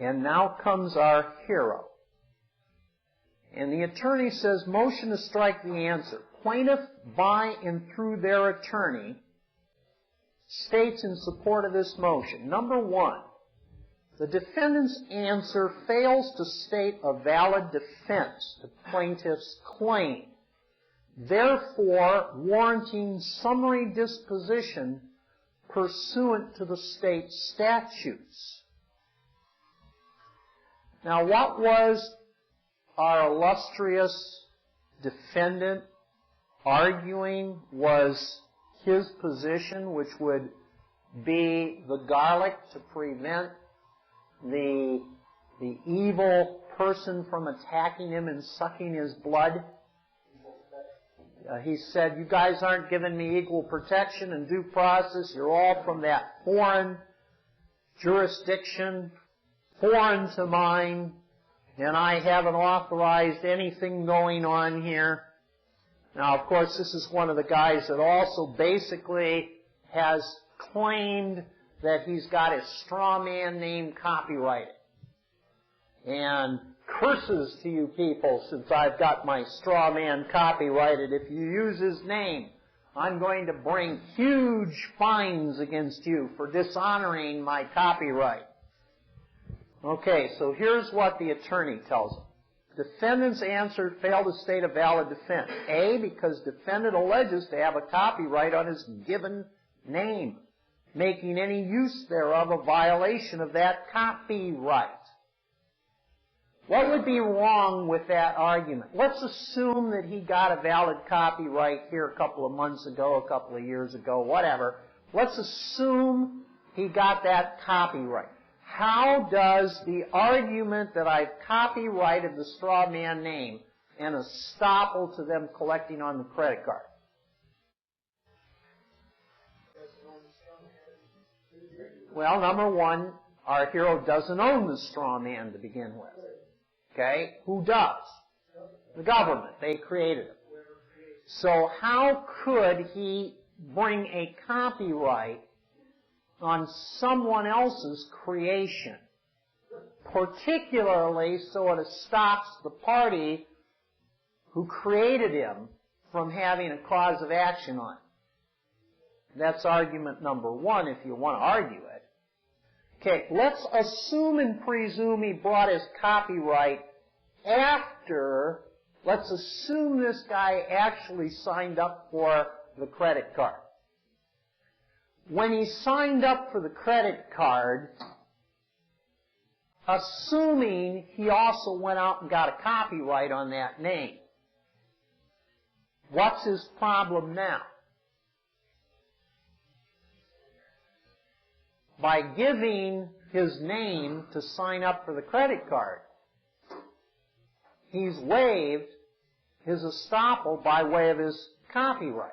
And now comes our hero. And the attorney says, motion to strike the answer. Plaintiff, by and through their attorney, states in support of this motion. Number one, the defendant's answer fails to state a valid defense to plaintiff's claim, therefore warranting summary disposition pursuant to the state statutes. Now, what was our illustrious defendant arguing was his position, which would be the garlic to prevent the evil person from attacking him and sucking his blood? He said, you guys aren't giving me equal protection and due process. You're all from that foreign jurisdiction, foreign to mine, and I haven't authorized anything going on here. Now, of course, this is one of the guys that also basically has claimed that he's got his straw man name copyrighted. And curses to you people, since I've got my straw man copyrighted. If you use his name, I'm going to bring huge fines against you for dishonoring my copyright. Okay, so here's what the attorney tells him. Defendant's answer failed to state a valid defense. A, because defendant alleges to have a copyright on his given name, making any use thereof a violation of that copyright. What would be wrong with that argument? Let's assume that he got a valid copyright here a couple of months ago, a couple of years ago, whatever. Let's assume he got that copyright. How does the argument that I've copyrighted the straw man name and estoppel to them collecting on the credit card? Well, number one, our hero doesn't own the straw man to begin with. Okay? Who does? The government. They created it. So how could he bring a copyright on someone else's creation, particularly so it stops the party who created him from having a cause of action on it? That's argument number one, if you want to argue it. Okay, let's assume and presume he brought his copyright after, let's assume this guy actually signed up for the credit card. When he signed up for the credit card, assuming he also went out and got a copyright on that name, what's his problem now? By giving his name to sign up for the credit card, he's waived his estoppel by way of his copyright.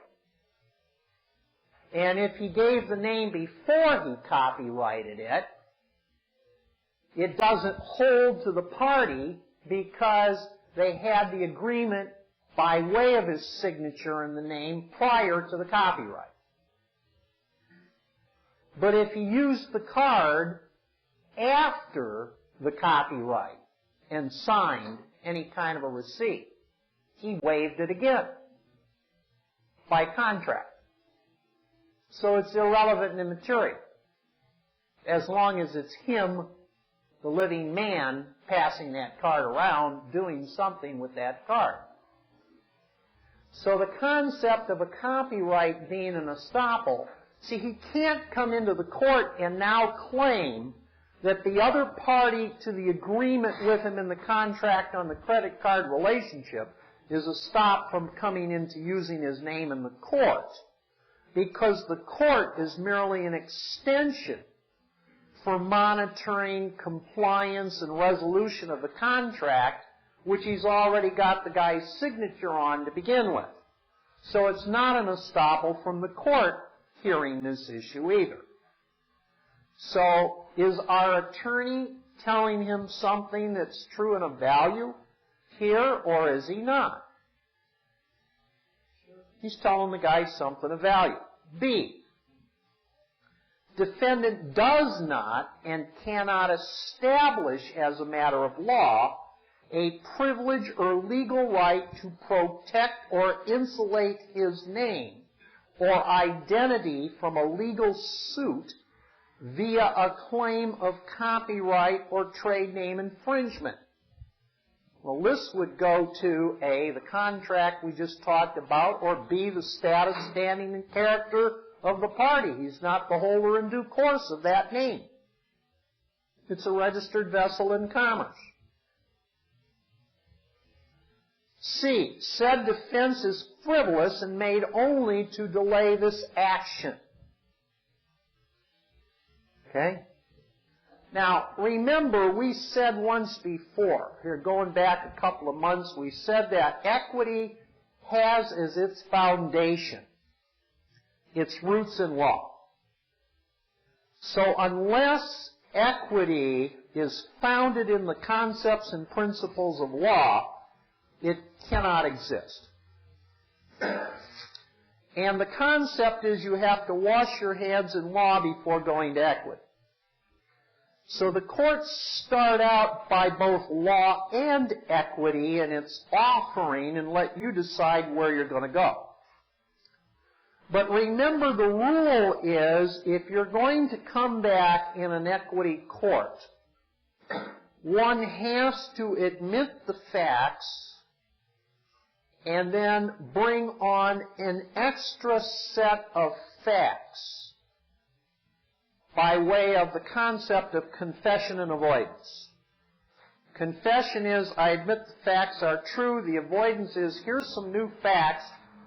And if he gave the name before he copyrighted it, it doesn't hold to the party because they had the agreement by way of his signature in the name prior to the copyright. But if he used the card after the copyright and signed any kind of a receipt, he waived it again by contract. So it's irrelevant and immaterial, as long as it's him, the living man, passing that card around, doing something with that card. So the concept of a copyright being an estoppel, see, he can't come into the court and now claim that the other party to the agreement with him in the contract on the credit card relationship is estopped from coming into using his name in the court, because the court is merely an extension for monitoring compliance and resolution of the contract, which he's already got the guy's signature on to begin with. So it's not an estoppel from the court hearing this issue either. So is our attorney telling him something that's true and of value here, or is he not? He's telling the guy something of value. B, defendant does not and cannot establish as a matter of law a privilege or legal right to protect or insulate his name or identity from a legal suit via a claim of copyright or trade name infringement. Well, this would go to A, the contract we just talked about, or B, the status, standing, and character of the party. He's not the holder in due course of that name. It's a registered vessel in commerce. C, said defense is frivolous and made only to delay this action. Okay? Now, remember, we said once before, here going back a couple of months, we said that equity has as its foundation its roots in law. So unless equity is founded in the concepts and principles of law, it cannot exist. And the concept is you have to wash your hands in law before going to equity. So the courts start out by both law and equity in its offering and let you decide where you're going to go. But remember, the rule is if you're going to come back in an equity court, one has to admit the facts and then bring on an extra set of facts by way of the concept of confession and avoidance. Confession is, I admit the facts are true. The avoidance is, here's some new facts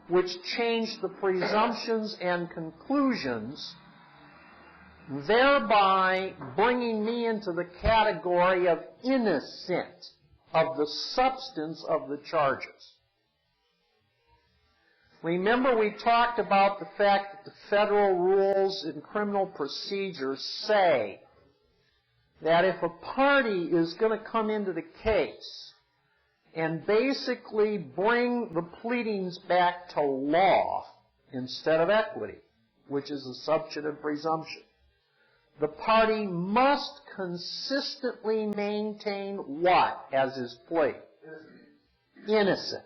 which change the presumptions and conclusions, thereby bringing me into the category of innocent of the substance of the charges. Remember, we talked about the fact that the federal rules in criminal procedure say that if a party is going to come into the case and basically bring the pleadings back to law instead of equity, which is assumption and presumption, the party must consistently maintain what as his plea? Innocent.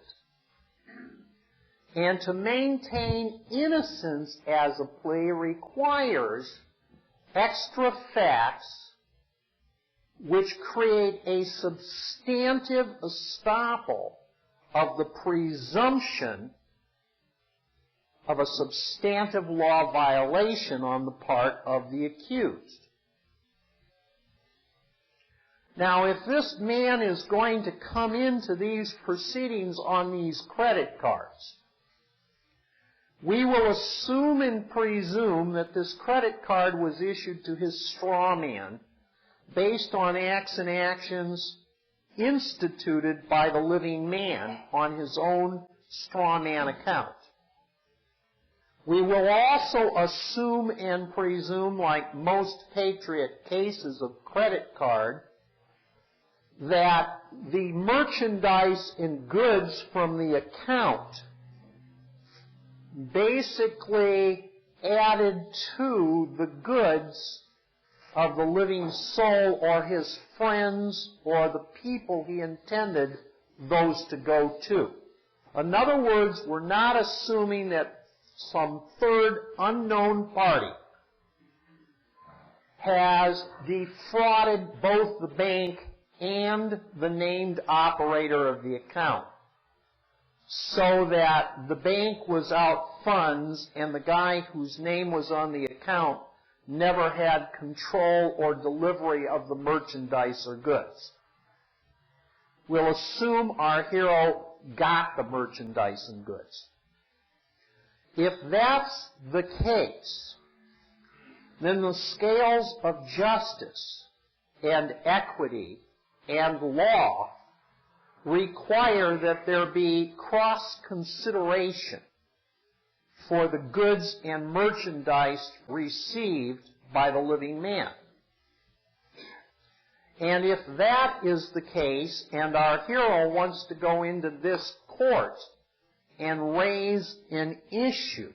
And to maintain innocence as a plea requires extra facts which create a substantive estoppel of the presumption of a substantive law violation on the part of the accused. Now, if this man is going to come into these proceedings on these credit cards, we will assume and presume that this credit card was issued to his straw man based on acts and actions instituted by the living man on his own straw man account. We will also assume and presume, like most patriot cases of credit card, that the merchandise and goods from the account basically added to the goods of the living soul or his friends or the people he intended those to go to. In other words, we're not assuming that some third unknown party has defrauded both the bank and the named operator of the account, so that the bank was out funds and the guy whose name was on the account never had control or delivery of the merchandise or goods. We'll assume our hero got the merchandise and goods. If that's the case, then the scales of justice and equity and law require that there be cross-consideration for the goods and merchandise received by the living man. And if that is the case, and our hero wants to go into this court and raise an issue,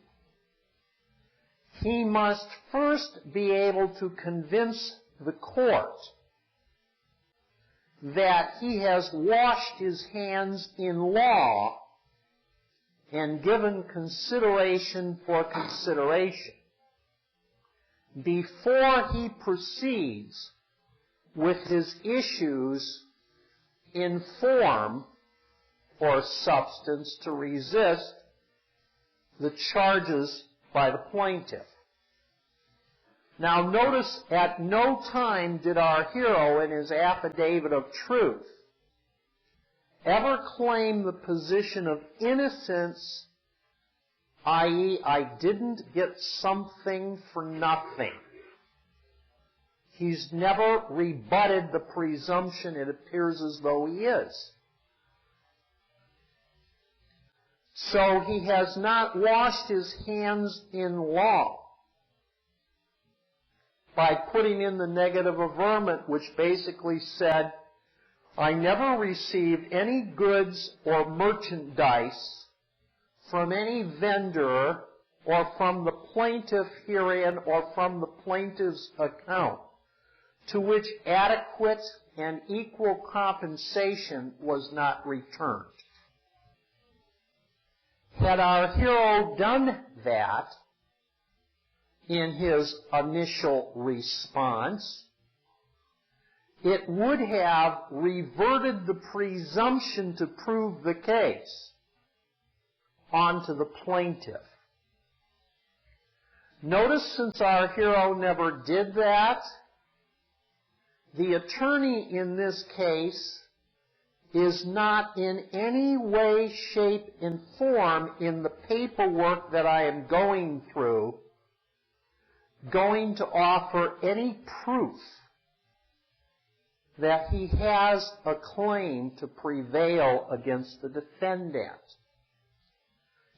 he must first be able to convince the court that he has washed his hands in law and given consideration for consideration before he proceeds with his issues in form or substance to resist the charges by the plaintiff. Now notice, at no time did our hero in his affidavit of truth ever claim the position of innocence, i.e., I didn't get something for nothing. He's never rebutted the presumption it appears as though he is. So he has not washed his hands in law by putting in the negative averment, which basically said, I never received any goods or merchandise from any vendor or from the plaintiff herein or from the plaintiff's account to which adequate and equal compensation was not returned. Had our hero done that in his initial response, it would have reverted the presumption to prove the case onto the plaintiff. Notice, since our hero never did that, the attorney in this case is not in any way, shape, and form in the paperwork that I am going through going to offer any proof that he has a claim to prevail against the defendant.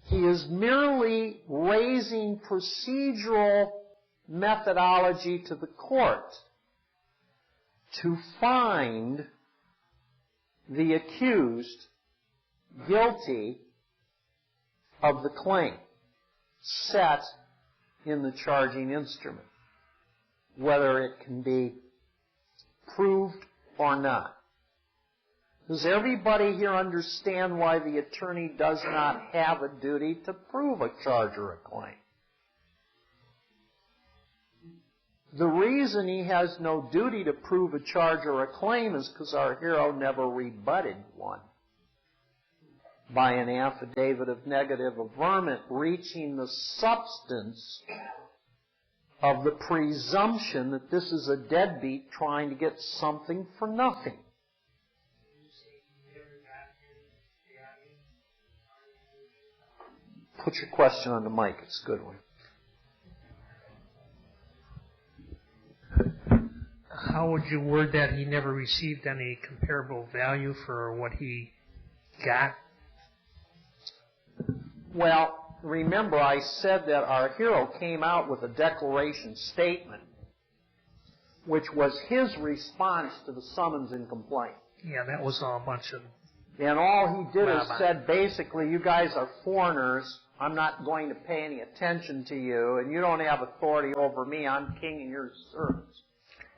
He is merely raising procedural methodology to the court to find the accused guilty of the claim set in the charging instrument, whether it can be proved or not. Does everybody here understand why the attorney does not have a duty to prove a charge or a claim? The reason he has no duty to prove a charge or a claim is because our hero never rebutted one by an affidavit of negative averment reaching the substance of the presumption that this is a deadbeat trying to get something for nothing. Put your question on the mic. It's a good one. How would you word that? He never received any comparable value for what he got? Well, remember I said that our hero came out with a declaration statement, which was his response to the summons and complaint. Yeah, that was all a bunch of... And all he did is said, basically, you guys are foreigners. I'm not going to pay any attention to you, and you don't have authority over me. I'm king and you're servants.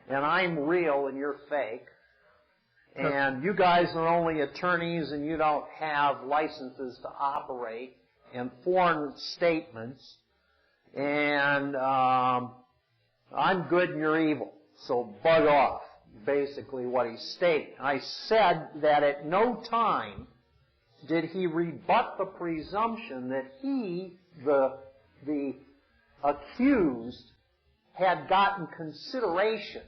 And I'm real and you're fake. And you guys are only attorneys and you don't have licenses to operate, and foreign statements. And I'm good and you're evil. So bug off, basically what he stated. I said that at no time did he rebut the presumption that he, the accused, had gotten consideration,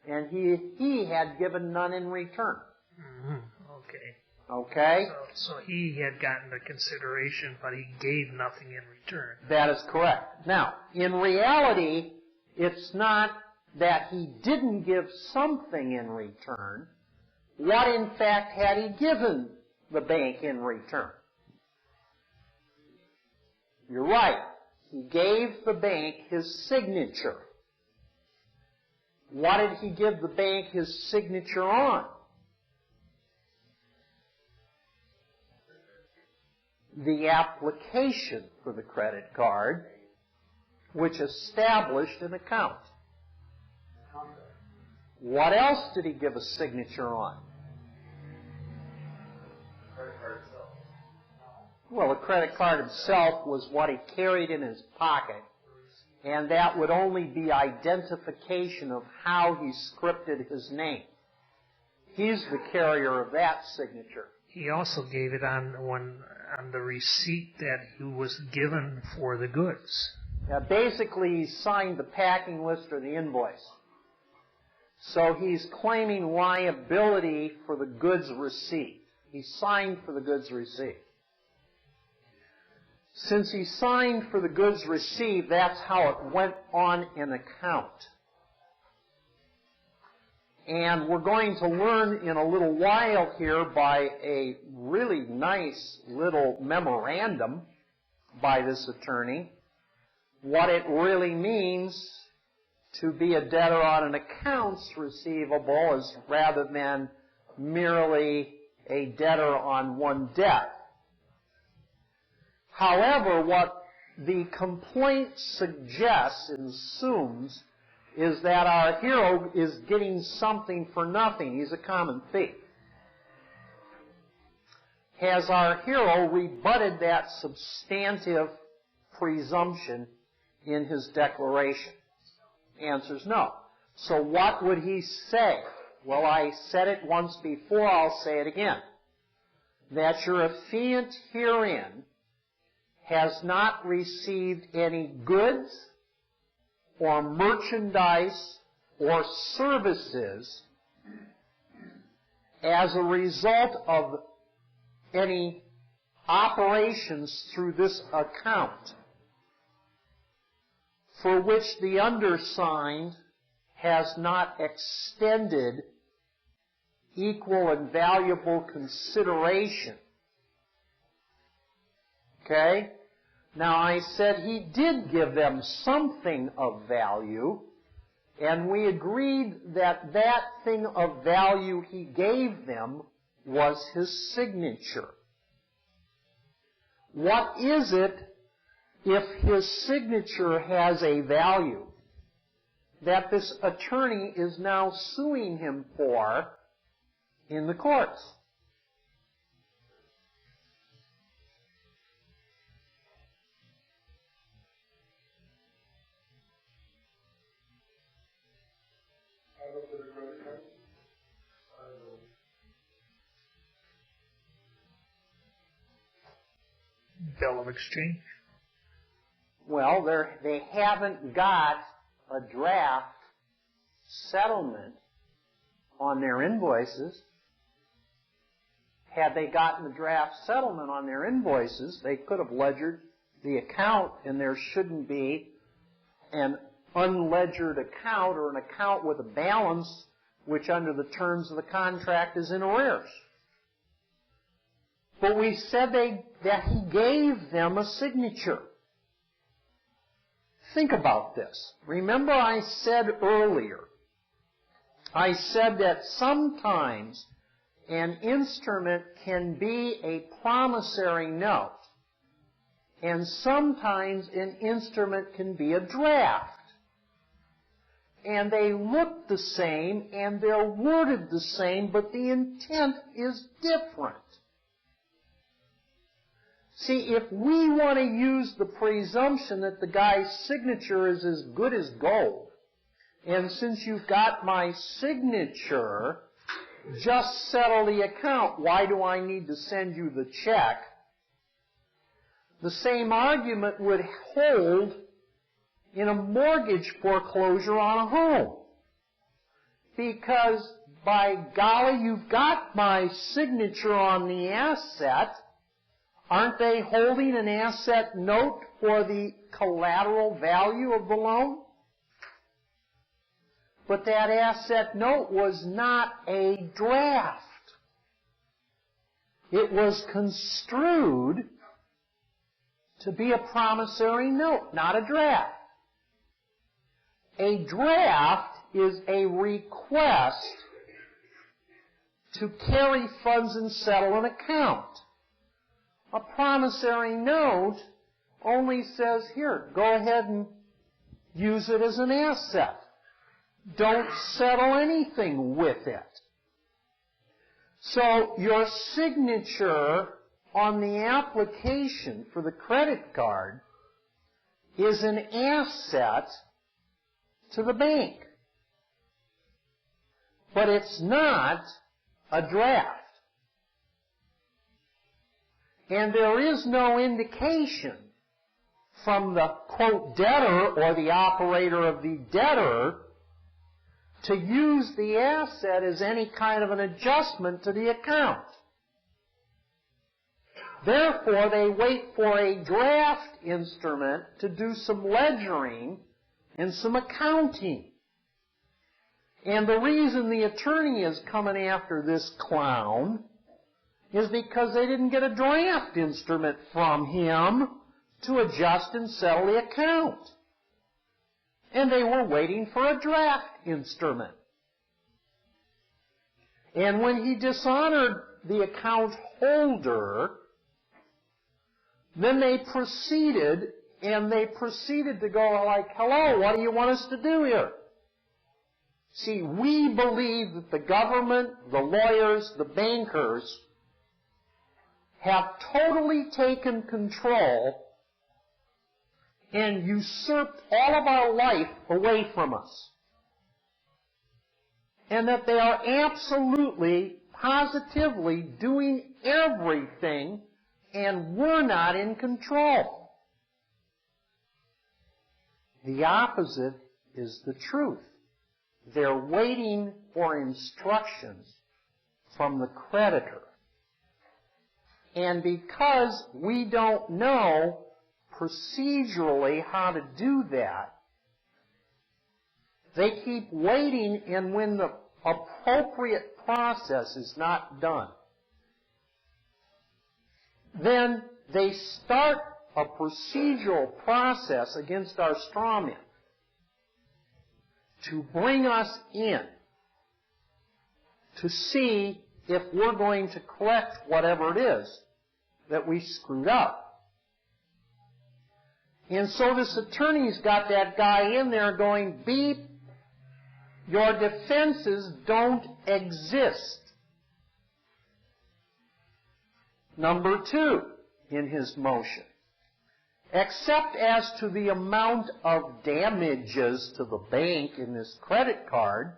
and he had given none in return. Mm-hmm. Okay. Okay? So he had gotten the consideration, but he gave nothing in return. That is correct. Now, in reality, it's not that he didn't give something in return. What, in fact, had he given the bank in return? You're right. He gave the bank his signature. What did he give the bank his signature on? The application for the credit card, which established an account. What else did he give a signature on? Well, the credit card itself was what he carried in his pocket, and that would only be identification of how he scripted his name. He's the carrier of that signature. He also gave it on the receipt that he was given for the goods. Basically, he signed the packing list or the invoice. So he's claiming liability for the goods received. He signed for the goods received. Since he signed for the goods received, that's how it went on an account. And we're going to learn in a little while here by a really nice little memorandum by this attorney what it really means to be a debtor on an accounts receivable as rather than merely a debtor on one debt. However, what the complaint suggests and assumes is that our hero is getting something for nothing. He's a common thief. Has our hero rebutted that substantive presumption in his declaration? Answer's no. So what would he say? Well, I said it once before, I'll say it again. That your affiant herein has not received any goods or merchandise or services as a result of any operations through this account for which the undersigned has not extended equal and valuable consideration. Okay? Now, I said he did give them something of value, and we agreed that that thing of value he gave them was his signature. What is it if his signature has a value that this attorney is now suing him for in the courts? Bill of exchange? Well, they haven't got a draft settlement on their invoices. Had they gotten a draft settlement on their invoices, they could have ledgered the account, and there shouldn't be an unledgered account or an account with a balance which under the terms of the contract is in arrears. But we said that he gave them a signature. Think about this. Remember I said earlier, I said that sometimes an instrument can be a promissory note, and sometimes an instrument can be a draft. And they look the same, and they're worded the same, but the intent is different. See, if we want to use the presumption that the guy's signature is as good as gold, and since you've got my signature, just settle the account. Why do I need to send you the check? The same argument would hold in a mortgage foreclosure on a home. Because, by golly, you've got my signature on the asset. Aren't they holding an asset note for the collateral value of the loan? But that asset note was not a draft. It was construed to be a promissory note, not a draft. A draft is a request to carry funds and settle an account. A promissory note only says, here, go ahead and use it as an asset. Don't settle anything with it. So your signature on the application for the credit card is an asset to the bank. But it's not a draft. And there is no indication from the, quote, debtor or the operator of the debtor to use the asset as any kind of an adjustment to the account. Therefore, they wait for a draft instrument to do some ledgering and some accounting. And the reason the attorney is coming after this clown is because they didn't get a draft instrument from him to adjust and settle the account. And they were waiting for a draft instrument. And when he dishonored the account holder, then they proceeded to go like, hello, what do you want us to do here? See, we believe that the government, the lawyers, the bankers have totally taken control and usurped all of our life away from us. And that they are absolutely, positively doing everything, and we're not in control. The opposite is the truth. They're waiting for instructions from the creditor. And because we don't know procedurally how to do that, they keep waiting, and when the appropriate process is not done, then they start a procedural process against our strawman to bring us in to see if we're going to correct whatever it is that we screwed up. And so this attorney's got that guy in there going, beep, your defenses don't exist. Number 2 in his motion, except as to the amount of damages to the bank in this credit card,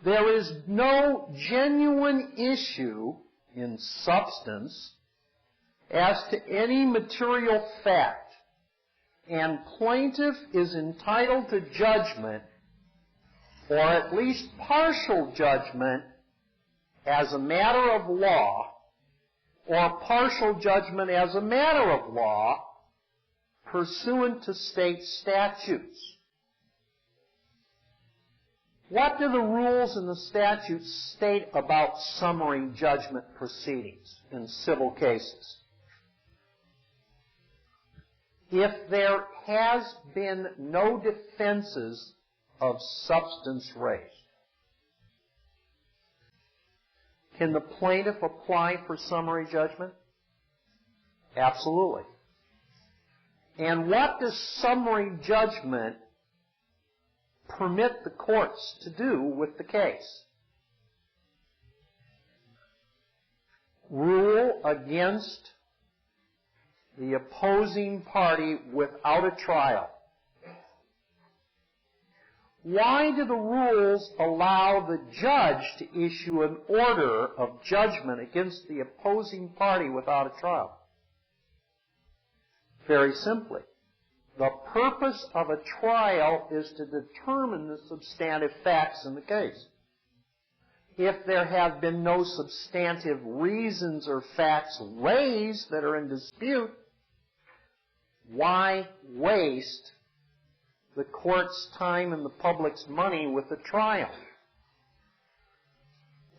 there is no genuine issue in substance as to any material fact, and plaintiff is entitled to judgment, or at least partial judgment, as a matter of law, or partial judgment as a matter of law, pursuant to state statutes. What do the rules and the statutes state about summary judgment proceedings in civil cases? If there has been no defenses of substance raised, can the plaintiff apply for summary judgment? Absolutely. And what does summary judgment permit the courts to do with the case? Rule against the opposing party without a trial. Why do the rules allow the judge to issue an order of judgment against the opposing party without a trial? Very simply, the purpose of a trial is to determine the substantive facts in the case. If there have been no substantive reasons or facts raised that are in dispute, why waste the court's time and the public's money with a trial?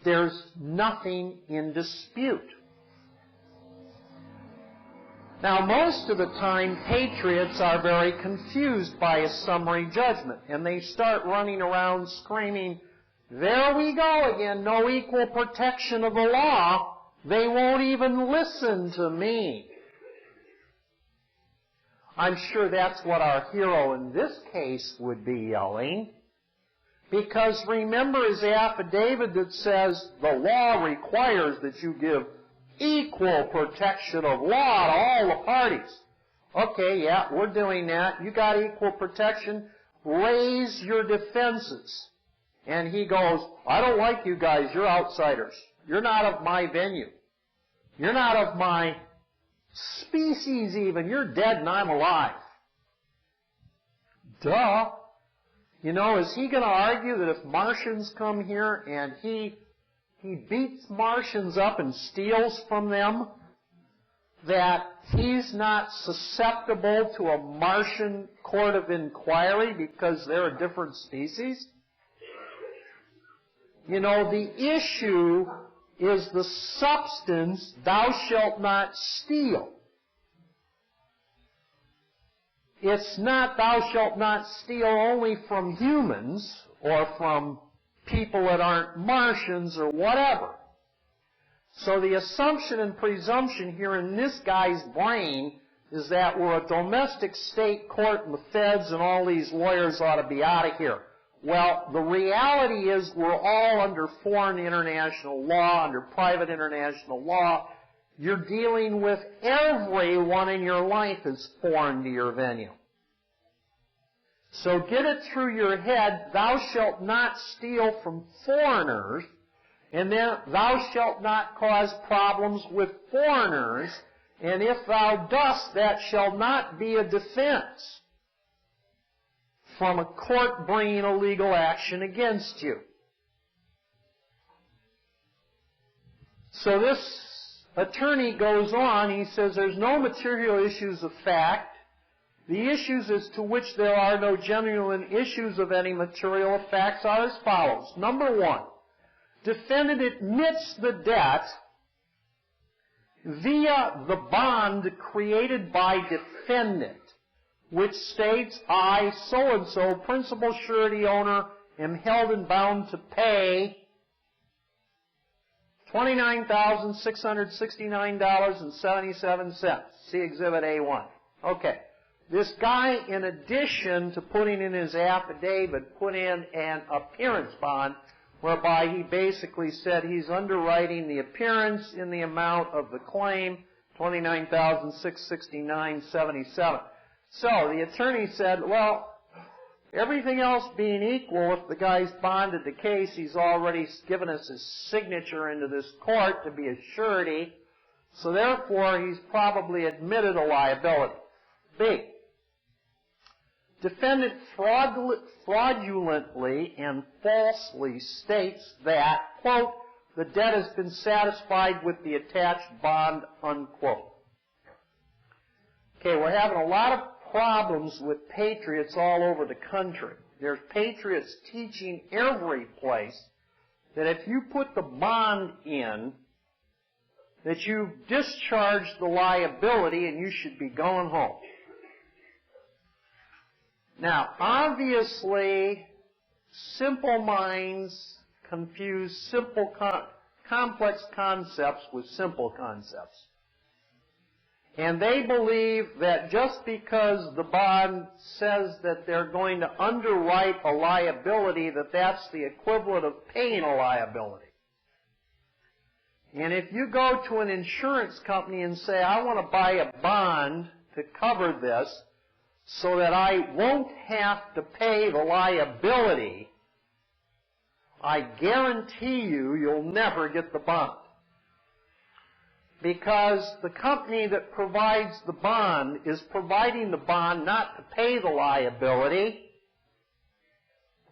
There's nothing in dispute. Now, most of the time, patriots are very confused by a summary judgment, and they start running around screaming, there we go again, no equal protection of the law. They won't even listen to me. I'm sure that's what our hero in this case would be yelling. Because remember his affidavit that says the law requires that you give equal protection of law to all the parties. Okay, yeah, we're doing that. You got equal protection. Raise your defenses. And he goes, I don't like you guys. You're outsiders. You're not of my venue. You're not of my species even. You're dead and I'm alive. Duh. You know, is he going to argue that if Martians come here and he beats Martians up and steals from them, that he's not susceptible to a Martian court of inquiry because they're a different species? You know, the issue is the substance, thou shalt not steal. It's not thou shalt not steal only from humans or from people that aren't Martians or whatever. So the assumption and presumption here in this guy's brain is that we're a domestic state court and the feds and all these lawyers ought to be out of here. Well, the reality is we're all under foreign international law, under private international law. You're dealing with everyone in your life is foreign to your venue. So get it through your head, thou shalt not steal from foreigners, and then thou shalt not cause problems with foreigners, and if thou dost, that shall not be a defense from a court bringing a legal action against you. So this attorney goes on, he says there's no material issues of fact. The issues as to which there are no genuine issues of any material facts are as follows. Number one, defendant admits the debt via the bond created by defendant, which states, I, so-and-so, principal surety owner, am held and bound to pay $29,669.77. See Exhibit A1. Okay. This guy, in addition to putting in his affidavit, put in an appearance bond whereby he basically said he's underwriting the appearance in the amount of the claim, $29,669.77. So the attorney said, well, everything else being equal, if the guy's bonded the case, he's already given us his signature into this court to be a surety, so therefore he's probably admitted a liability. B, defendant fraudulently and falsely states that, quote, the debt has been satisfied with the attached bond, unquote. Okay, we're having a lot of problems with patriots all over the country. There's patriots teaching every place that if you put the bond in, that you've discharged the liability and you should be going home. Now, obviously, simple minds confuse complex concepts with simple concepts. And they believe that just because the bond says that they're going to underwrite a liability, that that's the equivalent of paying a liability. And if you go to an insurance company and say, I want to buy a bond to cover this so that I won't have to pay the liability, I guarantee you'll never get the bond. Because the company that provides the bond is providing the bond not to pay the liability,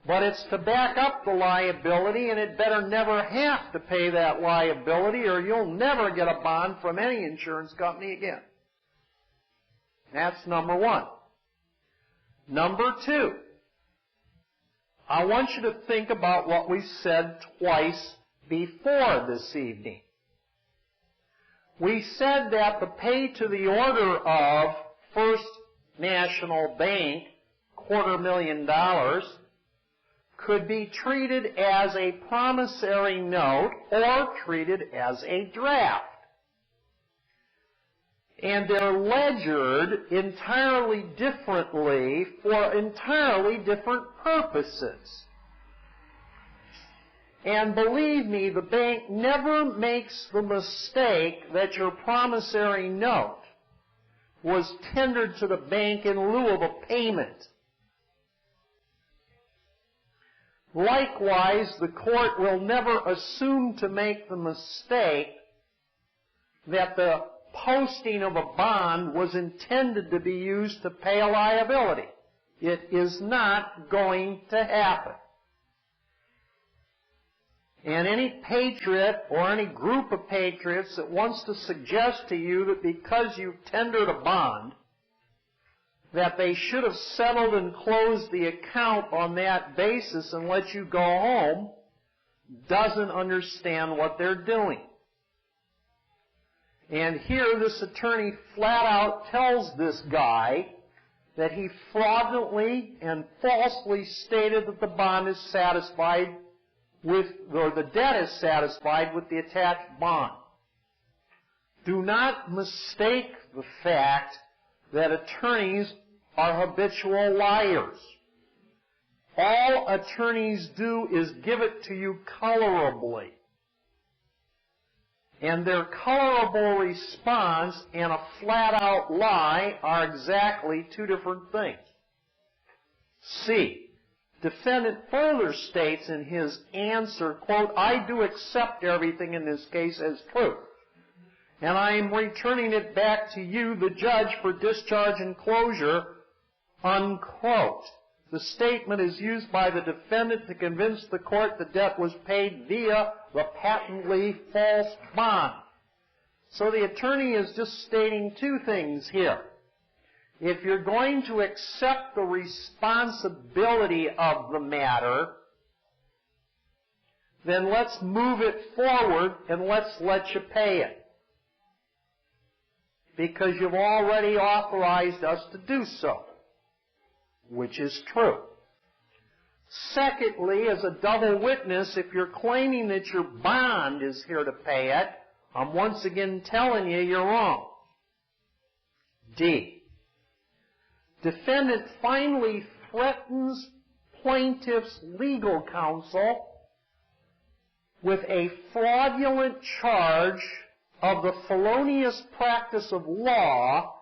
but it's to back up the liability, and it better never have to pay that liability, or you'll never get a bond from any insurance company again. That's number one. Number two, I want you to think about what we said twice before this evening. We said that the pay to the order of First National Bank, $250,000, could be treated as a promissory note or treated as a draft. And they're ledgered entirely differently for entirely different purposes. And believe me, the bank never makes the mistake that your promissory note was tendered to the bank in lieu of a payment. Likewise, the court will never assume to make the mistake that the posting of a bond was intended to be used to pay a liability. It is not going to happen. And any patriot or any group of patriots that wants to suggest to you that because you've tendered a bond, that they should have settled and closed the account on that basis and let you go home, doesn't understand what they're doing. And here this attorney flat out tells this guy that he fraudulently and falsely stated that the bond is satisfied with, or the debt is satisfied with the attached bond. Do not mistake the fact that attorneys are habitual liars. All attorneys do is give it to you colorably. And their colorable response and a flat-out lie are exactly two different things. C. Defendant further states in his answer, quote, I do accept everything in this case as true, and I am returning it back to you, the judge, for discharge and closure, unquote. The statement is used by the defendant to convince the court the debt was paid via the patently false bond. So the attorney is just stating two things here. If you're going to accept the responsibility of the matter, then let's move it forward and let's let you pay it. Because you've already authorized us to do so, which is true. Secondly, as a double witness, if you're claiming that your bond is here to pay it, I'm once again telling you you're wrong. D. Defendant finally threatens plaintiff's legal counsel with a fraudulent charge of the felonious practice of law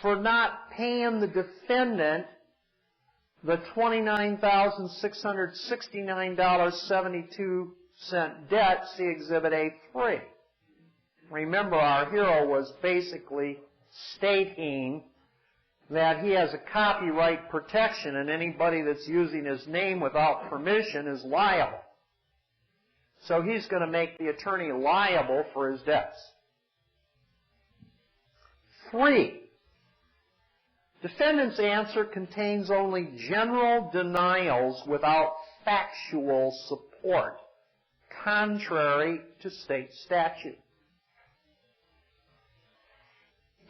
for not paying the defendant the $29,669.72 debt, see Exhibit A3. Remember, our hero was basically stating that he has a copyright protection and anybody that's using his name without permission is liable. So he's going to make the attorney liable for his debts. 3. Defendant's answer contains only general denials without factual support, contrary to state statute.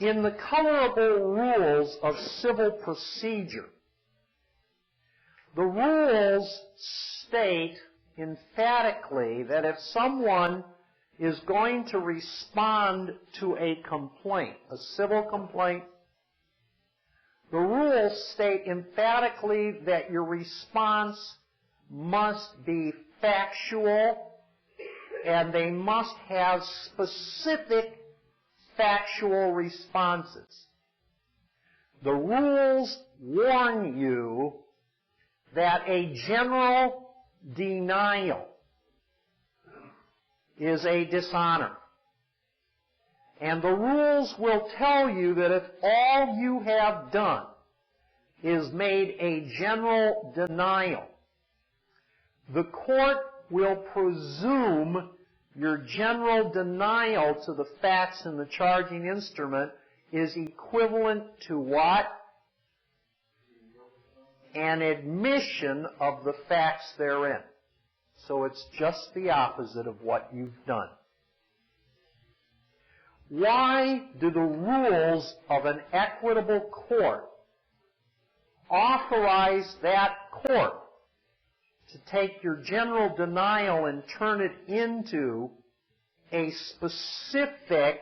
In the colorable rules of civil procedure, the rules state emphatically that if someone is going to respond to a complaint, a civil complaint, the rules state emphatically that your response must be factual and they must have specific factual responses. The rules warn you that a general denial is a dishonor. And the rules will tell you that if all you have done is made a general denial, the court will presume your general denial to the facts in the charging instrument is equivalent to what? An admission of the facts therein. So it's just the opposite of what you've done. Why do the rules of an equitable court authorize that court to take your general denial and turn it into a specific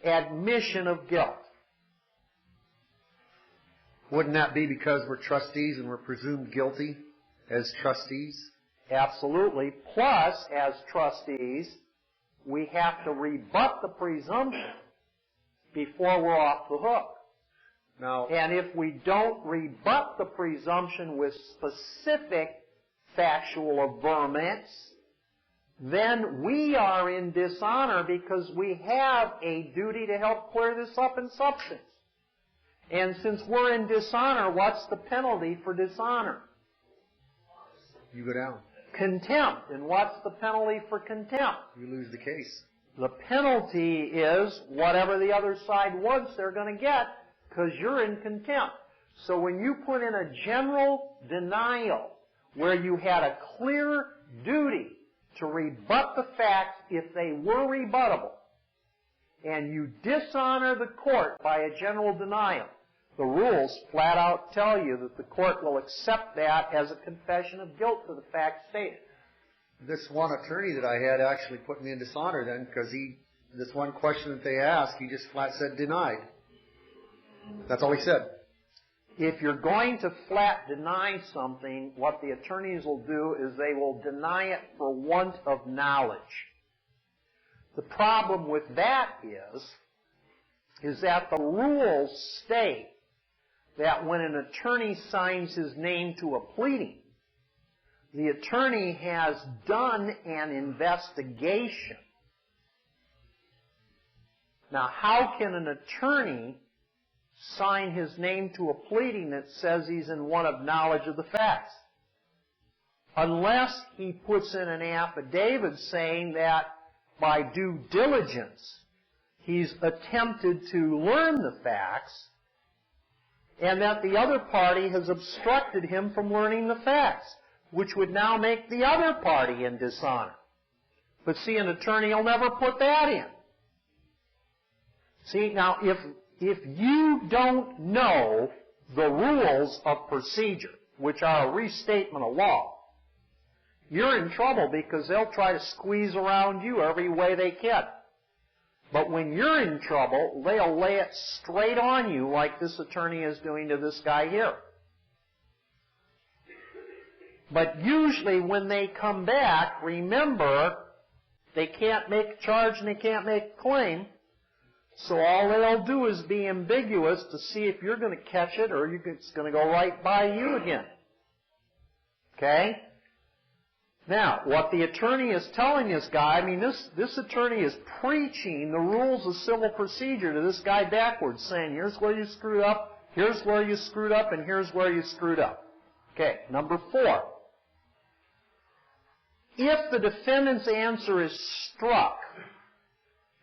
admission of guilt. Wouldn't that be because we're trustees and we're presumed guilty as trustees? Absolutely. Plus, as trustees, we have to rebut the presumption before we're off the hook. Now, And if we don't rebut the presumption with specific factual averments, then we are in dishonor because we have a duty to help clear this up in substance. And since we're in dishonor, what's the penalty for dishonor? you go down. Contempt. And what's the penalty for contempt? You lose the case. The penalty is whatever the other side wants they're going to get because you're in contempt. So when you put in a general denial where you had a clear duty to rebut the facts if they were rebuttable, and you dishonor the court by a general denial, the rules flat out tell you that the court will accept that as a confession of guilt for the facts stated. This one attorney that I had actually put me in dishonor then because this one question that they asked, he just flat said denied. That's all he said. If you're going to flat deny something, what the attorneys will do is they will deny it for want of knowledge. The problem with that is that the rules state that when an attorney signs his name to a pleading, the attorney has done an investigation. Now, how can an attorney sign his name to a pleading that says he's in want of knowledge of the facts? Unless he puts in an affidavit saying that by due diligence he's attempted to learn the facts and that the other party has obstructed him from learning the facts, which would now make the other party in dishonor. But see, an attorney will never put that in. See, now, if you don't know the rules of procedure, which are a restatement of law, you're in trouble because they'll try to squeeze around you every way they can. But when you're in trouble, they'll lay it straight on you like this attorney is doing to this guy here. But usually when they come back, remember, they can't make a charge and they can't make a claim. So all they'll do is be ambiguous to see if you're going to catch it or it's going to go right by you again. Okay? Now, what the attorney is telling this guy, I mean, this attorney is preaching the rules of civil procedure to this guy backwards, saying, here's where you screwed up, here's where you screwed up, and here's where you screwed up. Okay, number 4. If the defendant's answer is struck,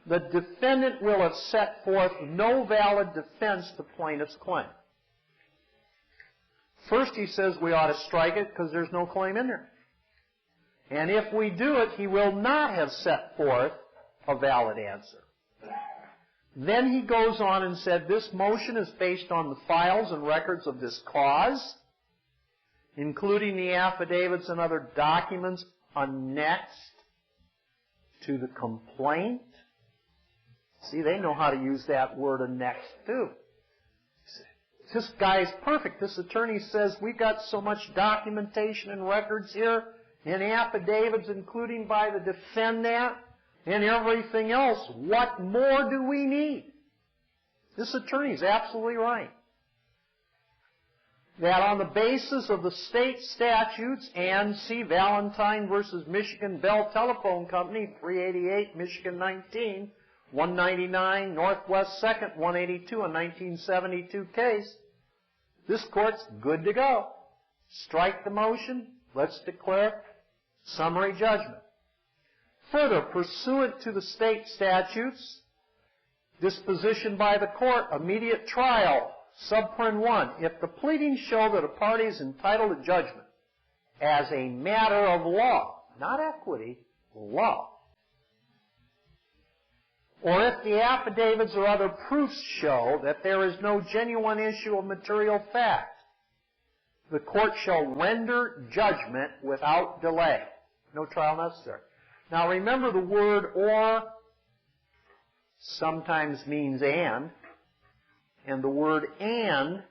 the defendant will have set forth no valid defense to plaintiff's claim. First, he says we ought to strike it because there's no claim in there. And if we do it, he will not have set forth a valid answer. Then he goes on and said, this motion is based on the files and records of this cause, including the affidavits and other documents annexed to the complaint. See, they know how to use that word annexed too. This guy is perfect. This attorney says, we've got so much documentation and records here, and affidavits, including by the defendant, and everything else. What more do we need? This attorney is absolutely right. That on the basis of the state statutes and see Valentine versus Michigan Bell Telephone Company, 388 Michigan 19, 199 Northwest 2nd, 182, a 1972 case, this court's good to go. Strike the motion. Let's declare summary judgment. Further, pursuant to the state statutes, disposition by the court, immediate trial, subparen 1. If the pleadings show that a party is entitled to judgment as a matter of law, not equity, law, or if the affidavits or other proofs show that there is no genuine issue of material fact, the court shall render judgment without delay. No trial necessary. Now remember the word or sometimes means and the word and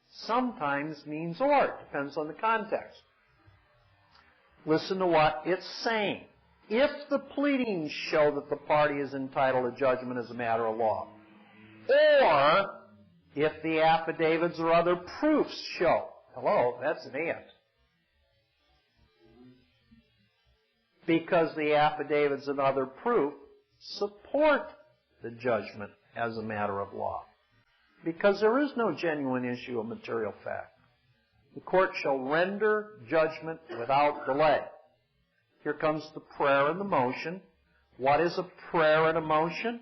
sometimes means or. It depends on the context. Listen to what it's saying. If the pleadings show that the party is entitled to judgment as a matter of law, or if the affidavits or other proofs show. Hello, that's an and. Because the affidavits and other proof support the judgment as a matter of law. Because there is no genuine issue of material fact. The court shall render judgment without delay. Here comes the prayer and the motion. What is a prayer and a motion?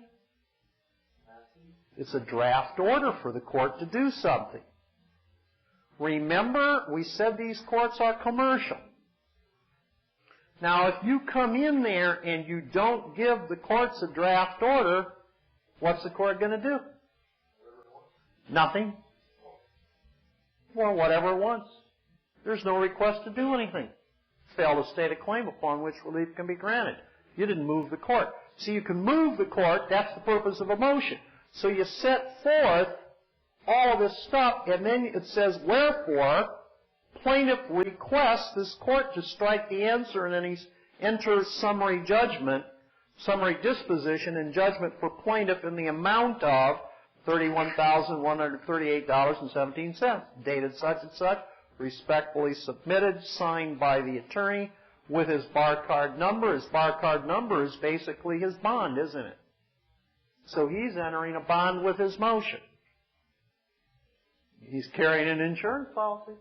It's a draft order for the court to do something. Remember, we said these courts are commercial. Now, if you come in there and you don't give the courts a draft order, what's the court going to do? Nothing. Well, whatever it wants. There's no request to do anything. Fail to state a claim upon which relief can be granted. You didn't move the court. So you can move the court. That's the purpose of a motion. So you set forth all of this stuff, and then it says, wherefore, plaintiff requests this court to strike the answer, and then he enters summary judgment, summary disposition and judgment for plaintiff in the amount of $31,138.17, dated such and such, respectfully submitted, signed by the attorney with his bar card number. His bar card number is basically his bond, isn't it? So he's entering a bond with his motion. He's carrying an insurance policy.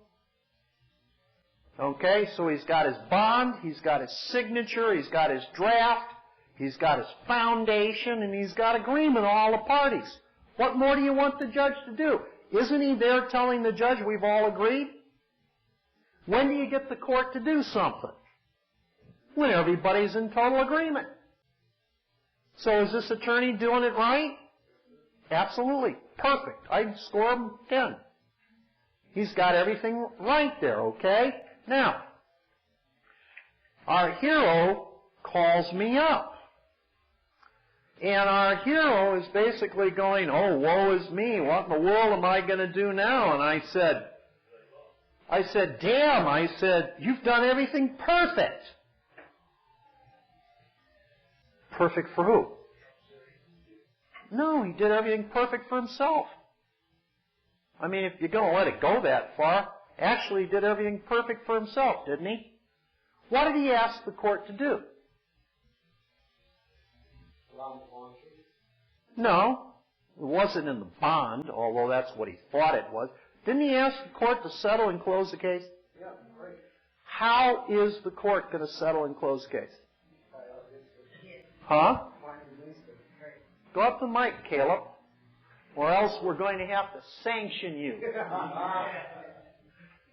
Okay, so he's got his bond, he's got his signature, he's got his draft, he's got his foundation, and he's got agreement of all the parties. What more do you want the judge to do? Isn't he there telling the judge we've all agreed? When do you get the court to do something? When everybody's in total agreement. So is this attorney doing it right? Absolutely. Perfect. I'd score him 10. He's got everything right there, okay? Now, our hero calls me up. And our hero is basically going, oh, woe is me. What in the world am I going to do now? And I said, damn, I said, you've done everything perfect. Perfect for who? No, he did everything perfect for himself. I mean, if you're going to let it go that far, actually he did everything perfect for himself, didn't he? What did he ask the court to do? No, it wasn't in the bond, although that's what he thought it was. Didn't he ask the court to settle and close the case? Yeah, right. How is the court going to settle and close the case? Huh? Go up to the mic, Caleb, or else we're going to have to sanction you.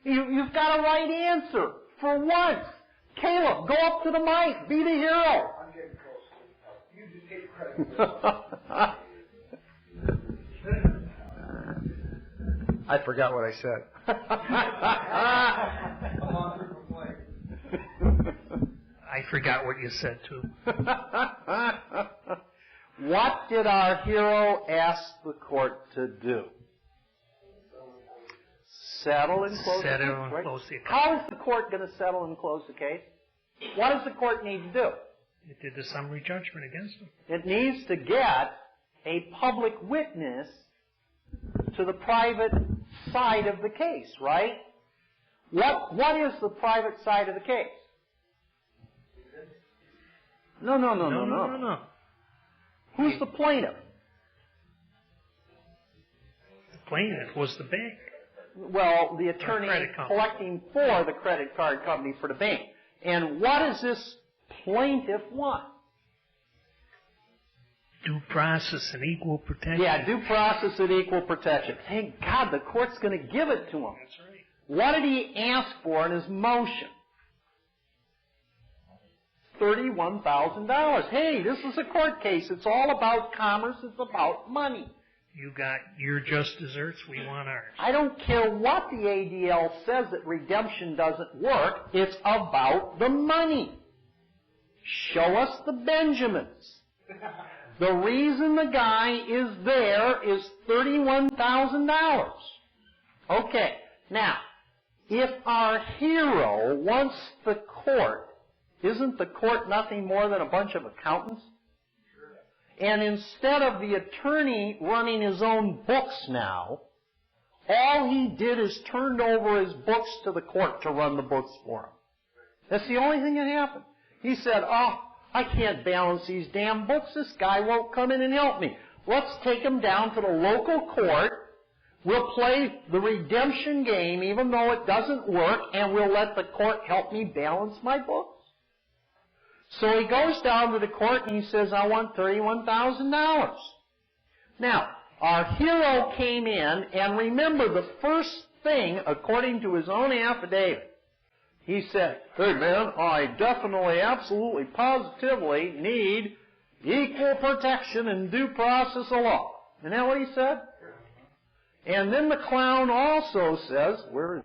You've got a right answer for once. Caleb, go up to the mic. Be the hero. I'm getting close. You just take credit. I forgot what I said. I forgot what you said, too. What did our hero ask the court to do? Settle and close the case. Settle and close the case. How is the court going to settle and close the case? What does the court need to do? It did the summary judgment against him. It needs to get a public witness to the private side of the case, right? What is the private side of the case? No. Who's the plaintiff? The plaintiff was the bank. Well, the attorney collecting for the credit card company for the bank. And what does this plaintiff want? Due process and equal protection. Yeah, due process and equal protection. Thank God the court's going to give it to him. That's right. What did he ask for in his motion? $31,000. Hey, this is a court case. It's all about commerce. It's about money. You got your just desserts. We want ours. I don't care what the ADL says that redemption doesn't work. It's about the money. Show us the Benjamins. The reason the guy is there is $31,000. Okay, now, if our hero wants the court, isn't the court nothing more than a bunch of accountants? And instead of the attorney running his own books now, all he did is turned over his books to the court to run the books for him. That's the only thing that happened. He said, oh, I can't balance these damn books. This guy won't come in and help me. Let's take him down to the local court. We'll play the redemption game even though it doesn't work, and we'll let the court help me balance my books. So he goes down to the court and he says, I want $31,000. Now, our hero came in, and remember the first thing, according to his own affidavit, he said, hey man, I definitely, absolutely, positively need equal protection and due process of law. Isn't that what he said? And then the clown also says, where is